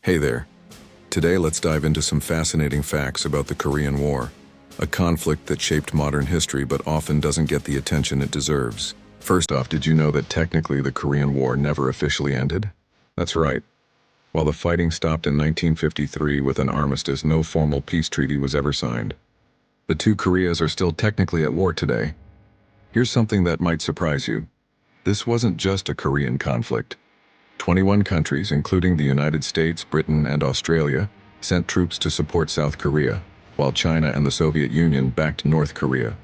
Hey there. Today let's dive into some fascinating facts about the Korean War, a conflict that shaped modern history but often doesn't get the attention it deserves. First off, did you know that technically the Korean War never officially ended? That's right. While the fighting stopped in 1953 with an armistice, no formal peace treaty was ever signed. The two Koreas are still technically at war today. Here's something that might surprise you. This wasn't just a Korean conflict. 21 countries, including the United States, Britain, and Australia, sent troops to support South Korea, while China and the Soviet Union backed North Korea.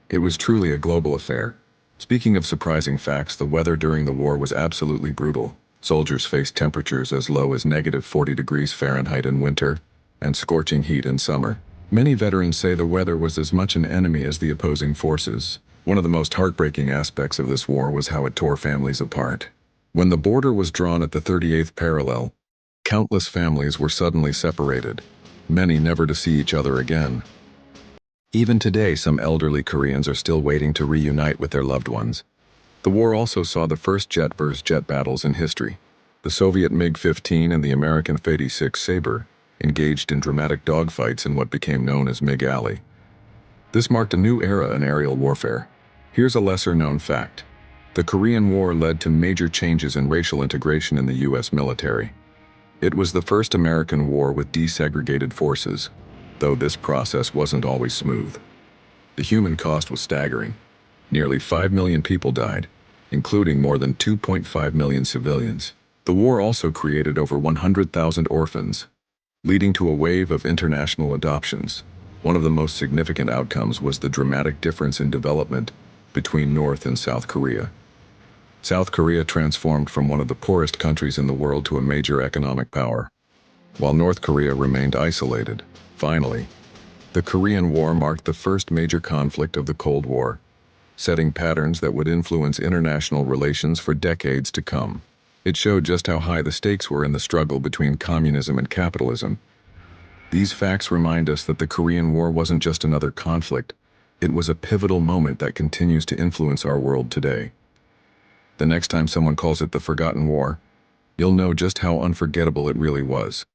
It was truly a global affair. Speaking of surprising facts, the weather during the war was absolutely brutal. Soldiers faced temperatures as low as -40 degrees Fahrenheit in winter, and scorching heat in summer. Many veterans say the weather was as much an enemy as the opposing forces. One of the most heartbreaking aspects of this war was how it tore families apart. When the border was drawn at the 38th parallel, countless families were suddenly separated, many never to see each other again. Even today, some elderly Koreans are still waiting to reunite with their loved ones. The war also saw the first jet-burst jet battles in history. The Soviet MiG-15 and the American F-86 Sabre engaged in dramatic dogfights in what became known as MiG Alley. This marked a new era in aerial warfare. Here's a lesser-known fact. The Korean War led to major changes in racial integration in the U.S. military. It was the first American war with desegregated forces, though this process wasn't always smooth. The human cost was staggering. Nearly 5 million people died, including more than 2.5 million civilians. The war also created over 100,000 orphans, leading to a wave of international adoptions. One of the most significant outcomes was the dramatic difference in development between North and South Korea. South Korea transformed from one of the poorest countries in the world to a major economic power, while North Korea remained isolated. Finally, the Korean War marked the first major conflict of the Cold War, setting patterns that would influence international relations for decades to come. It showed just how high the stakes were in the struggle between communism and capitalism. These facts remind us that the Korean War wasn't just another conflict, it was a pivotal moment that continues to influence our world today. The next time someone calls it the Forgotten War, you'll know just how unforgettable it really was.